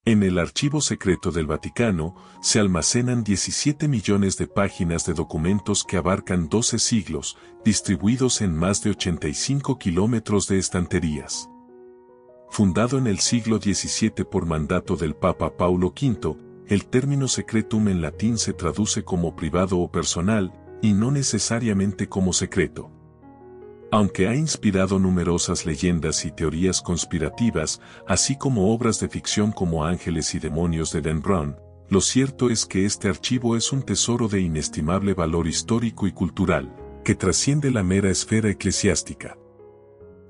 En el Archivo Secreto del Vaticano se almacenan 17 millones de páginas de documentos que abarcan 12 siglos, distribuidos en más de 85 kilómetros de estanterías. Fundado en el siglo XVII por mandato del Papa Paulo V, el término secretum en latín se traduce como privado o personal, y no necesariamente como secreto. Aunque ha inspirado numerosas leyendas y teorías conspirativas, así como obras de ficción como Ángeles y Demonios de Dan Brown, lo cierto es que este archivo es un tesoro de inestimable valor histórico y cultural, que trasciende la mera esfera eclesiástica.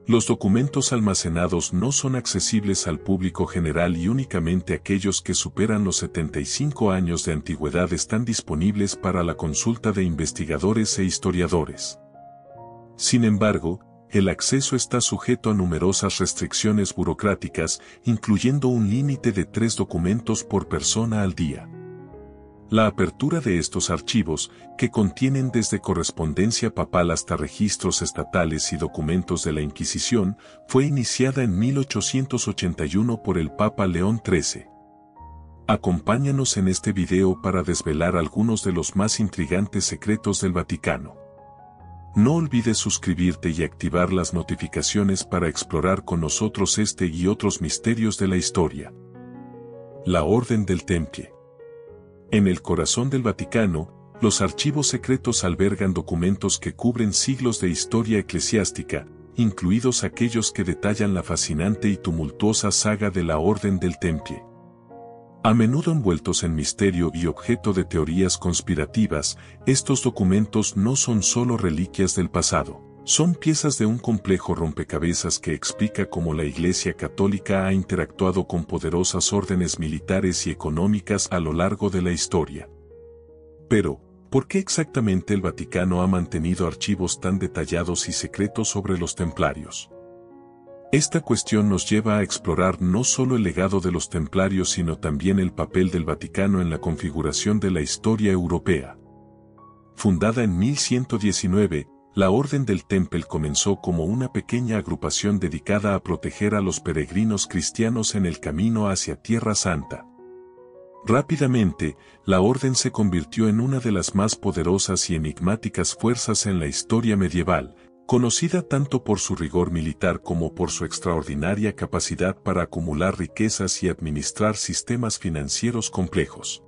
Los documentos almacenados no son accesibles al público general y únicamente aquellos que superan los 75 años de antigüedad están disponibles para la consulta de investigadores e historiadores. Sin embargo, el acceso está sujeto a numerosas restricciones burocráticas, incluyendo un límite de 3 documentos por persona al día. La apertura de estos archivos, que contienen desde correspondencia papal hasta registros estatales y documentos de la Inquisición, fue iniciada en 1881 por el Papa León XIII. Acompáñanos en este video para desvelar algunos de los más intrigantes secretos del Vaticano. No olvides suscribirte y activar las notificaciones para explorar con nosotros este y otros misterios de la historia. La Orden del Temple. En el corazón del Vaticano, los archivos secretos albergan documentos que cubren siglos de historia eclesiástica, incluidos aquellos que detallan la fascinante y tumultuosa saga de la Orden del Temple. A menudo envueltos en misterio y objeto de teorías conspirativas, estos documentos no son solo reliquias del pasado, son piezas de un complejo rompecabezas que explica cómo la Iglesia Católica ha interactuado con poderosas órdenes militares y económicas a lo largo de la historia. Pero, ¿por qué exactamente el Vaticano ha mantenido archivos tan detallados y secretos sobre los templarios? Esta cuestión nos lleva a explorar no solo el legado de los templarios sino también el papel del Vaticano en la configuración de la historia europea. Fundada en 1119, la Orden del Temple comenzó como una pequeña agrupación dedicada a proteger a los peregrinos cristianos en el camino hacia Tierra Santa. Rápidamente, la Orden se convirtió en una de las más poderosas y enigmáticas fuerzas en la historia medieval, conocida tanto por su rigor militar como por su extraordinaria capacidad para acumular riquezas y administrar sistemas financieros complejos.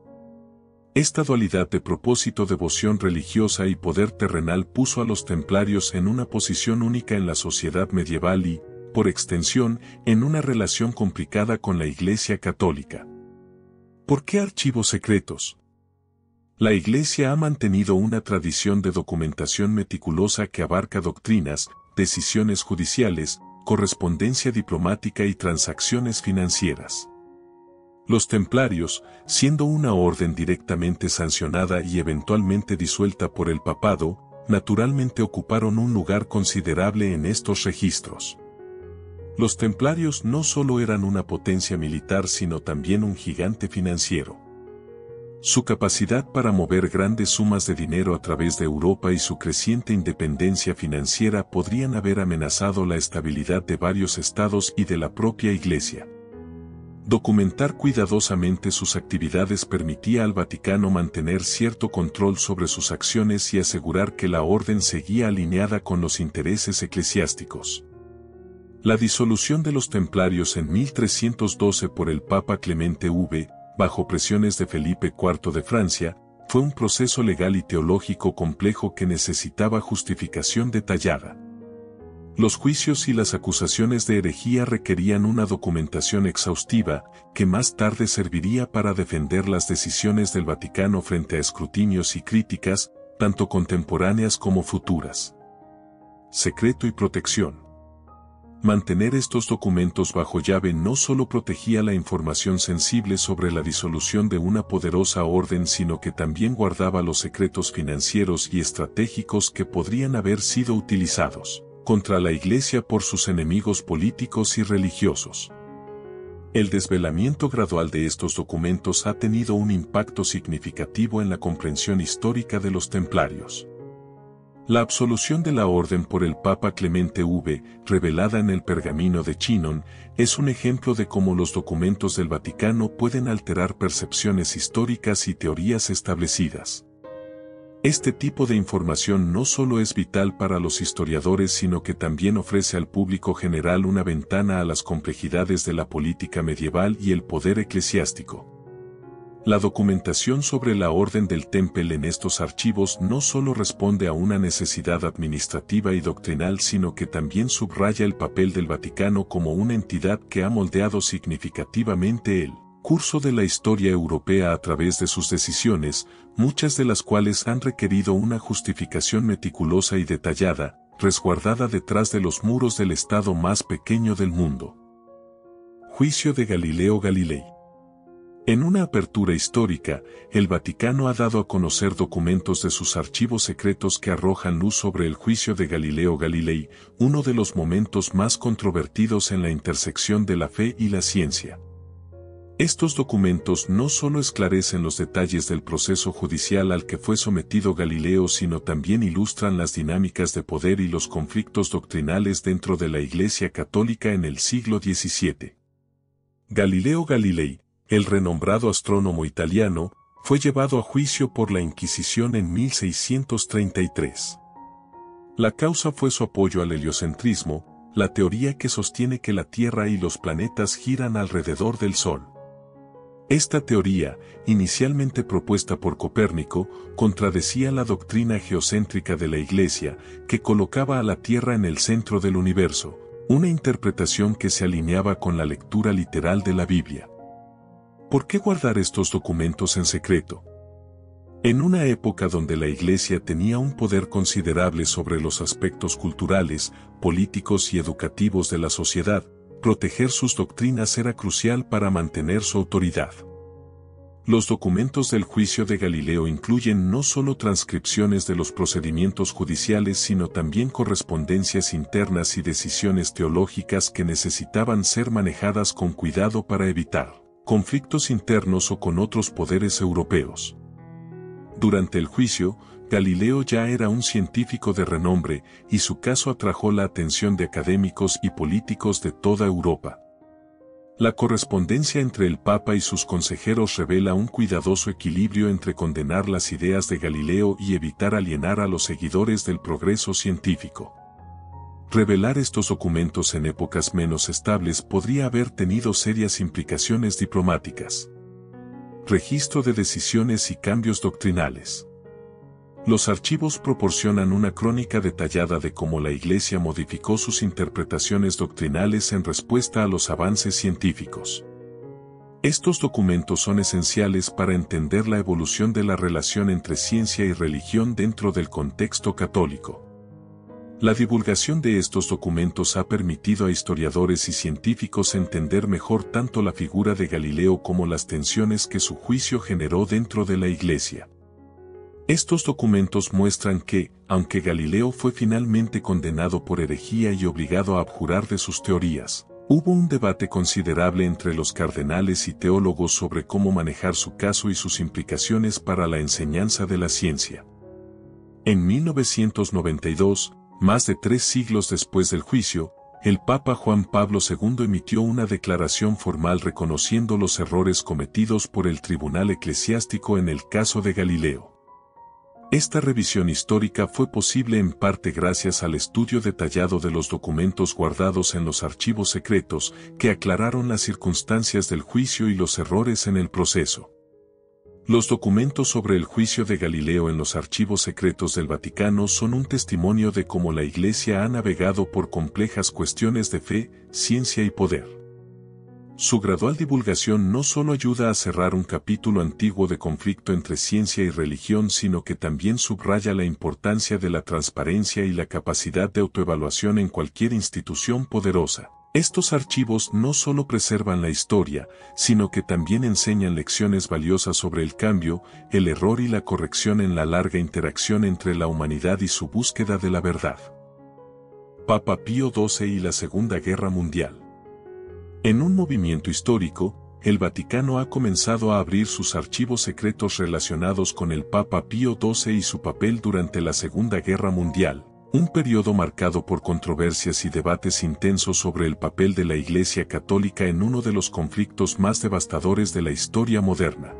Esta dualidad de propósito, devoción religiosa y poder terrenal puso a los templarios en una posición única en la sociedad medieval y, por extensión, en una relación complicada con la Iglesia Católica. ¿Por qué archivos secretos? La Iglesia ha mantenido una tradición de documentación meticulosa que abarca doctrinas, decisiones judiciales, correspondencia diplomática y transacciones financieras. Los templarios, siendo una orden directamente sancionada y eventualmente disuelta por el papado, naturalmente ocuparon un lugar considerable en estos registros. Los templarios no solo eran una potencia militar sino también un gigante financiero. Su capacidad para mover grandes sumas de dinero a través de Europa y su creciente independencia financiera podrían haber amenazado la estabilidad de varios estados y de la propia Iglesia. Documentar cuidadosamente sus actividades permitía al Vaticano mantener cierto control sobre sus acciones y asegurar que la orden seguía alineada con los intereses eclesiásticos. La disolución de los templarios en 1312 por el Papa Clemente V, bajo presiones de Felipe IV de Francia, fue un proceso legal y teológico complejo que necesitaba justificación detallada. Los juicios y las acusaciones de herejía requerían una documentación exhaustiva, que más tarde serviría para defender las decisiones del Vaticano frente a escrutinios y críticas, tanto contemporáneas como futuras. Secreto y protección. Mantener estos documentos bajo llave no solo protegía la información sensible sobre la disolución de una poderosa orden sino que también guardaba los secretos financieros y estratégicos que podrían haber sido utilizados contra la Iglesia por sus enemigos políticos y religiosos. El desvelamiento gradual de estos documentos ha tenido un impacto significativo en la comprensión histórica de los templarios. La absolución de la orden por el Papa Clemente V, revelada en el Pergamino de Chinon, es un ejemplo de cómo los documentos del Vaticano pueden alterar percepciones históricas y teorías establecidas. Este tipo de información no solo es vital para los historiadores, sino que también ofrece al público general una ventana a las complejidades de la política medieval y el poder eclesiástico. La documentación sobre la Orden del Temple en estos archivos no solo responde a una necesidad administrativa y doctrinal, sino que también subraya el papel del Vaticano como una entidad que ha moldeado significativamente el curso de la historia europea a través de sus decisiones, muchas de las cuales han requerido una justificación meticulosa y detallada, resguardada detrás de los muros del estado más pequeño del mundo. Juicio de Galileo Galilei. En una apertura histórica, el Vaticano ha dado a conocer documentos de sus archivos secretos que arrojan luz sobre el juicio de Galileo Galilei, uno de los momentos más controvertidos en la intersección de la fe y la ciencia. Estos documentos no solo esclarecen los detalles del proceso judicial al que fue sometido Galileo, sino también ilustran las dinámicas de poder y los conflictos doctrinales dentro de la Iglesia Católica en el siglo XVII. Galileo Galilei, el renombrado astrónomo italiano, fue llevado a juicio por la Inquisición en 1633. La causa fue su apoyo al heliocentrismo, la teoría que sostiene que la Tierra y los planetas giran alrededor del Sol. Esta teoría, inicialmente propuesta por Copérnico, contradecía la doctrina geocéntrica de la Iglesia, que colocaba a la Tierra en el centro del universo, una interpretación que se alineaba con la lectura literal de la Biblia. ¿Por qué guardar estos documentos en secreto? En una época donde la Iglesia tenía un poder considerable sobre los aspectos culturales, políticos y educativos de la sociedad, proteger sus doctrinas era crucial para mantener su autoridad. Los documentos del juicio de Galileo incluyen no solo transcripciones de los procedimientos judiciales, sino también correspondencias internas y decisiones teológicas que necesitaban ser manejadas con cuidado para evitar conflictos internos o con otros poderes europeos. Durante el juicio, Galileo ya era un científico de renombre, y su caso atrajo la atención de académicos y políticos de toda Europa. La correspondencia entre el Papa y sus consejeros revela un cuidadoso equilibrio entre condenar las ideas de Galileo y evitar alienar a los seguidores del progreso científico. Revelar estos documentos en épocas menos estables podría haber tenido serias implicaciones diplomáticas. Registro de decisiones y cambios doctrinales. Los archivos proporcionan una crónica detallada de cómo la Iglesia modificó sus interpretaciones doctrinales en respuesta a los avances científicos. Estos documentos son esenciales para entender la evolución de la relación entre ciencia y religión dentro del contexto católico. La divulgación de estos documentos ha permitido a historiadores y científicos entender mejor tanto la figura de Galileo como las tensiones que su juicio generó dentro de la Iglesia. Estos documentos muestran que, aunque Galileo fue finalmente condenado por herejía y obligado a abjurar de sus teorías, hubo un debate considerable entre los cardenales y teólogos sobre cómo manejar su caso y sus implicaciones para la enseñanza de la ciencia. En 1992, más de 3 siglos después del juicio, el Papa Juan Pablo II emitió una declaración formal reconociendo los errores cometidos por el Tribunal Eclesiástico en el caso de Galileo. Esta revisión histórica fue posible en parte gracias al estudio detallado de los documentos guardados en los archivos secretos, que aclararon las circunstancias del juicio y los errores en el proceso. Los documentos sobre el juicio de Galileo en los archivos secretos del Vaticano son un testimonio de cómo la Iglesia ha navegado por complejas cuestiones de fe, ciencia y poder. Su gradual divulgación no solo ayuda a cerrar un capítulo antiguo de conflicto entre ciencia y religión, sino que también subraya la importancia de la transparencia y la capacidad de autoevaluación en cualquier institución poderosa. Estos archivos no solo preservan la historia, sino que también enseñan lecciones valiosas sobre el cambio, el error y la corrección en la larga interacción entre la humanidad y su búsqueda de la verdad. Papa Pío XII y la Segunda Guerra Mundial. En un movimiento histórico, el Vaticano ha comenzado a abrir sus archivos secretos relacionados con el Papa Pío XII y su papel durante la Segunda Guerra Mundial, un periodo marcado por controversias y debates intensos sobre el papel de la Iglesia Católica en uno de los conflictos más devastadores de la historia moderna.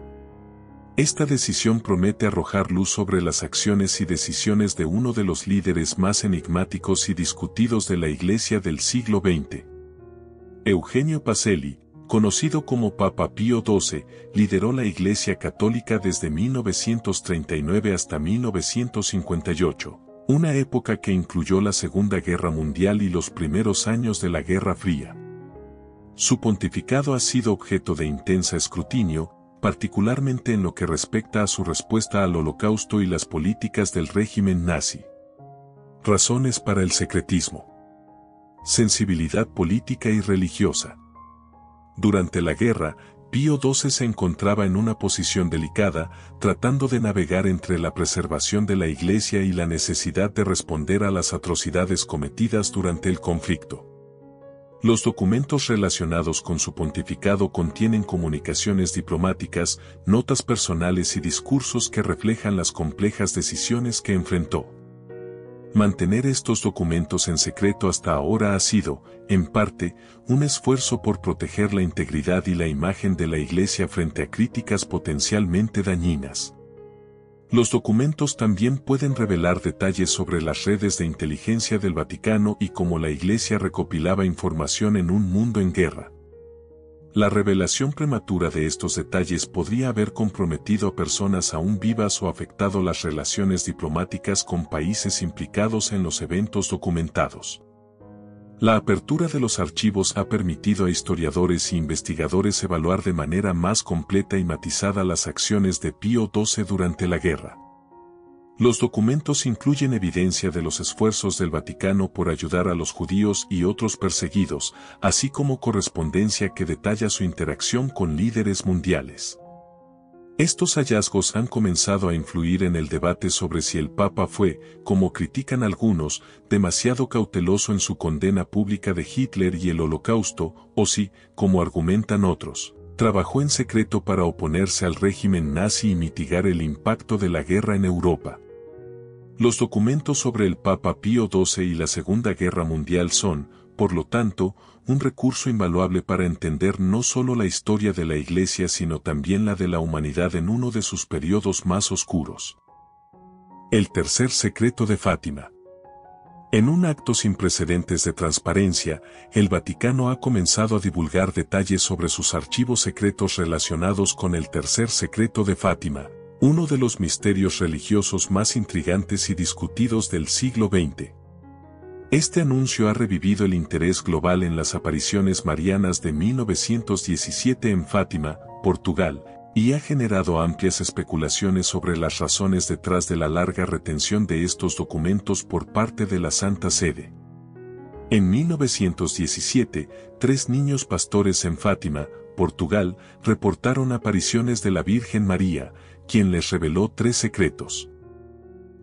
Esta decisión promete arrojar luz sobre las acciones y decisiones de uno de los líderes más enigmáticos y discutidos de la Iglesia del siglo XX. Eugenio Pacelli, conocido como Papa Pío XII, lideró la Iglesia Católica desde 1939 hasta 1958, una época que incluyó la Segunda Guerra Mundial y los primeros años de la Guerra Fría. Su pontificado ha sido objeto de intenso escrutinio, particularmente en lo que respecta a su respuesta al Holocausto y las políticas del régimen nazi. Razones para el secretismo. Sensibilidad política y religiosa. Durante la guerra, Pío XII se encontraba en una posición delicada, tratando de navegar entre la preservación de la Iglesia y la necesidad de responder a las atrocidades cometidas durante el conflicto. Los documentos relacionados con su pontificado contienen comunicaciones diplomáticas, notas personales y discursos que reflejan las complejas decisiones que enfrentó. Mantener estos documentos en secreto hasta ahora ha sido, en parte, un esfuerzo por proteger la integridad y la imagen de la Iglesia frente a críticas potencialmente dañinas. Los documentos también pueden revelar detalles sobre las redes de inteligencia del Vaticano y cómo la Iglesia recopilaba información en un mundo en guerra. La revelación prematura de estos detalles podría haber comprometido a personas aún vivas o afectado las relaciones diplomáticas con países implicados en los eventos documentados. La apertura de los archivos ha permitido a historiadores e investigadores evaluar de manera más completa y matizada las acciones de Pío XII durante la guerra. Los documentos incluyen evidencia de los esfuerzos del Vaticano por ayudar a los judíos y otros perseguidos, así como correspondencia que detalla su interacción con líderes mundiales. Estos hallazgos han comenzado a influir en el debate sobre si el Papa fue, como critican algunos, demasiado cauteloso en su condena pública de Hitler y el Holocausto, o si, como argumentan otros, trabajó en secreto para oponerse al régimen nazi y mitigar el impacto de la guerra en Europa. Los documentos sobre el Papa Pío XII y la Segunda Guerra Mundial son, por lo tanto, un recurso invaluable para entender no solo la historia de la Iglesia sino también la de la humanidad en uno de sus periodos más oscuros. El tercer secreto de Fátima. En un acto sin precedentes de transparencia, el Vaticano ha comenzado a divulgar detalles sobre sus archivos secretos relacionados con el tercer secreto de Fátima, uno de los misterios religiosos más intrigantes y discutidos del siglo XX. Este anuncio ha revivido el interés global en las apariciones marianas de 1917 en Fátima, Portugal, y ha generado amplias especulaciones sobre las razones detrás de la larga retención de estos documentos por parte de la Santa Sede. En 1917, 3 niños pastores en Fátima, Portugal, reportaron apariciones de la Virgen María, quien les reveló 3 secretos.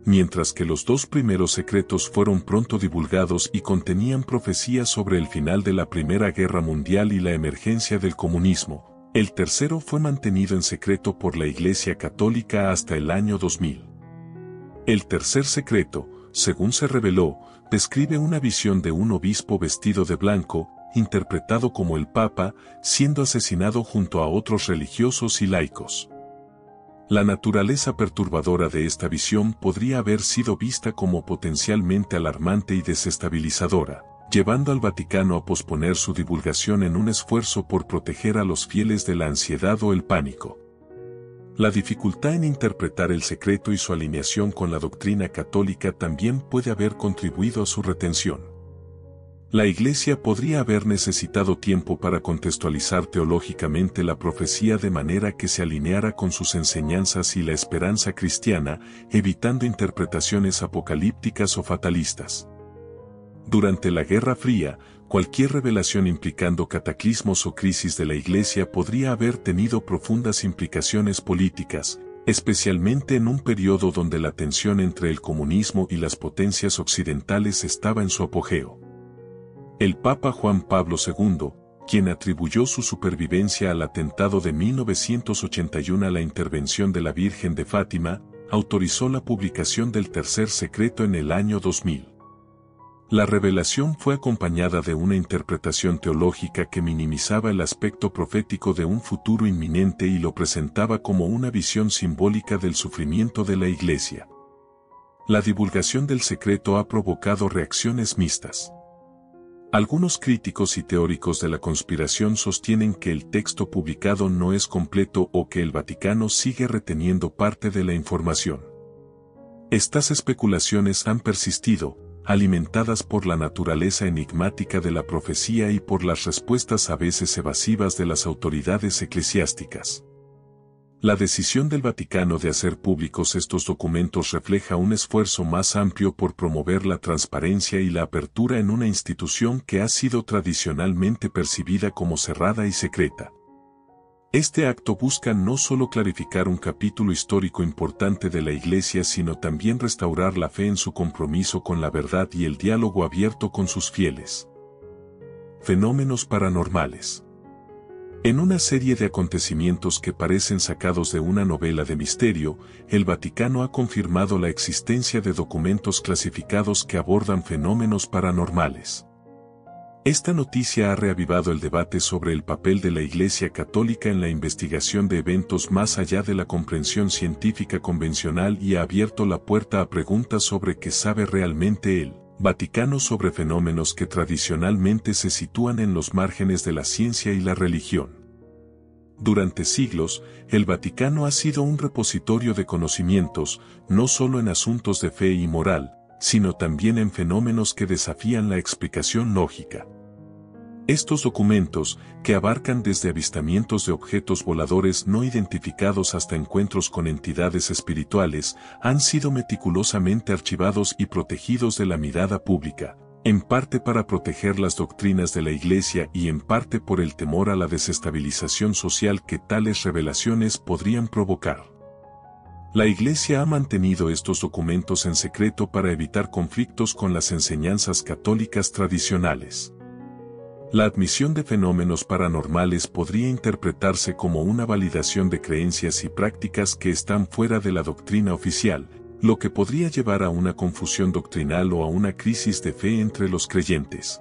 Mientras que los 2 primeros secretos fueron pronto divulgados y contenían profecías sobre el final de la Primera Guerra Mundial y la emergencia del comunismo, el tercero fue mantenido en secreto por la Iglesia Católica hasta el año 2000. El tercer secreto, según se reveló, describe una visión de un obispo vestido de blanco, interpretado como el Papa, siendo asesinado junto a otros religiosos y laicos. La naturaleza perturbadora de esta visión podría haber sido vista como potencialmente alarmante y desestabilizadora, llevando al Vaticano a posponer su divulgación en un esfuerzo por proteger a los fieles de la ansiedad o el pánico. La dificultad en interpretar el secreto y su alineación con la doctrina católica también puede haber contribuido a su retención. La Iglesia podría haber necesitado tiempo para contextualizar teológicamente la profecía de manera que se alineara con sus enseñanzas y la esperanza cristiana, evitando interpretaciones apocalípticas o fatalistas. Durante la Guerra Fría, cualquier revelación implicando cataclismos o crisis de la Iglesia podría haber tenido profundas implicaciones políticas, especialmente en un periodo donde la tensión entre el comunismo y las potencias occidentales estaba en su apogeo. El Papa Juan Pablo II, quien atribuyó su supervivencia al atentado de 1981 a la intervención de la Virgen de Fátima, autorizó la publicación del tercer secreto en el año 2000. La revelación fue acompañada de una interpretación teológica que minimizaba el aspecto profético de un futuro inminente y lo presentaba como una visión simbólica del sufrimiento de la Iglesia. La divulgación del secreto ha provocado reacciones mixtas. Algunos críticos y teóricos de la conspiración sostienen que el texto publicado no es completo o que el Vaticano sigue reteniendo parte de la información. Estas especulaciones han persistido, alimentadas por la naturaleza enigmática de la profecía y por las respuestas a veces evasivas de las autoridades eclesiásticas. La decisión del Vaticano de hacer públicos estos documentos refleja un esfuerzo más amplio por promover la transparencia y la apertura en una institución que ha sido tradicionalmente percibida como cerrada y secreta. Este acto busca no solo clarificar un capítulo histórico importante de la Iglesia, sino también restaurar la fe en su compromiso con la verdad y el diálogo abierto con sus fieles. Fenómenos paranormales. En una serie de acontecimientos que parecen sacados de una novela de misterio, el Vaticano ha confirmado la existencia de documentos clasificados que abordan fenómenos paranormales. Esta noticia ha reavivado el debate sobre el papel de la Iglesia Católica en la investigación de eventos más allá de la comprensión científica convencional y ha abierto la puerta a preguntas sobre qué sabe realmente el Vaticano sobre fenómenos que tradicionalmente se sitúan en los márgenes de la ciencia y la religión. Durante siglos, el Vaticano ha sido un repositorio de conocimientos, no solo en asuntos de fe y moral, sino también en fenómenos que desafían la explicación lógica. Estos documentos, que abarcan desde avistamientos de objetos voladores no identificados hasta encuentros con entidades espirituales, han sido meticulosamente archivados y protegidos de la mirada pública, en parte para proteger las doctrinas de la Iglesia y en parte por el temor a la desestabilización social que tales revelaciones podrían provocar. La Iglesia ha mantenido estos documentos en secreto para evitar conflictos con las enseñanzas católicas tradicionales. La admisión de fenómenos paranormales podría interpretarse como una validación de creencias y prácticas que están fuera de la doctrina oficial, lo que podría llevar a una confusión doctrinal o a una crisis de fe entre los creyentes.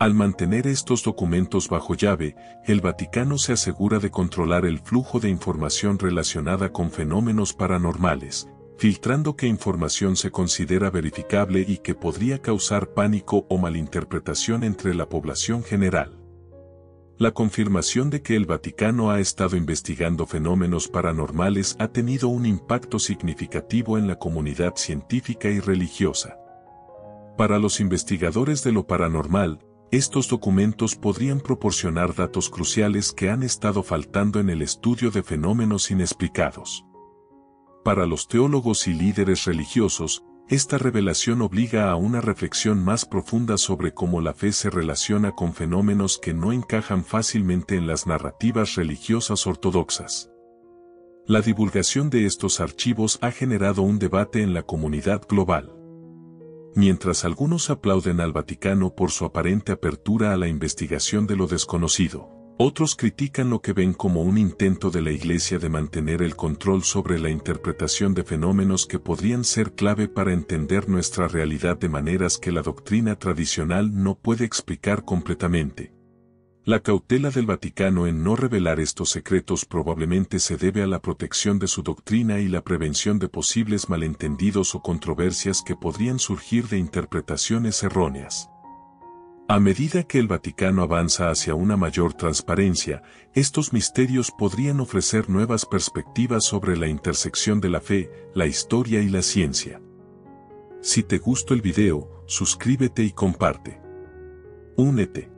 Al mantener estos documentos bajo llave, el Vaticano se asegura de controlar el flujo de información relacionada con fenómenos paranormales, filtrando qué información se considera verificable y que podría causar pánico o malinterpretación entre la población general. La confirmación de que el Vaticano ha estado investigando fenómenos paranormales ha tenido un impacto significativo en la comunidad científica y religiosa. Para los investigadores de lo paranormal, estos documentos podrían proporcionar datos cruciales que han estado faltando en el estudio de fenómenos inexplicados. Para los teólogos y líderes religiosos, esta revelación obliga a una reflexión más profunda sobre cómo la fe se relaciona con fenómenos que no encajan fácilmente en las narrativas religiosas ortodoxas. La divulgación de estos archivos ha generado un debate en la comunidad global. Mientras algunos aplauden al Vaticano por su aparente apertura a la investigación de lo desconocido, otros critican lo que ven como un intento de la Iglesia de mantener el control sobre la interpretación de fenómenos que podrían ser clave para entender nuestra realidad de maneras que la doctrina tradicional no puede explicar completamente. La cautela del Vaticano en no revelar estos secretos probablemente se debe a la protección de su doctrina y la prevención de posibles malentendidos o controversias que podrían surgir de interpretaciones erróneas. A medida que el Vaticano avanza hacia una mayor transparencia, estos misterios podrían ofrecer nuevas perspectivas sobre la intersección de la fe, la historia y la ciencia. Si te gustó el video, suscríbete y comparte. Únete.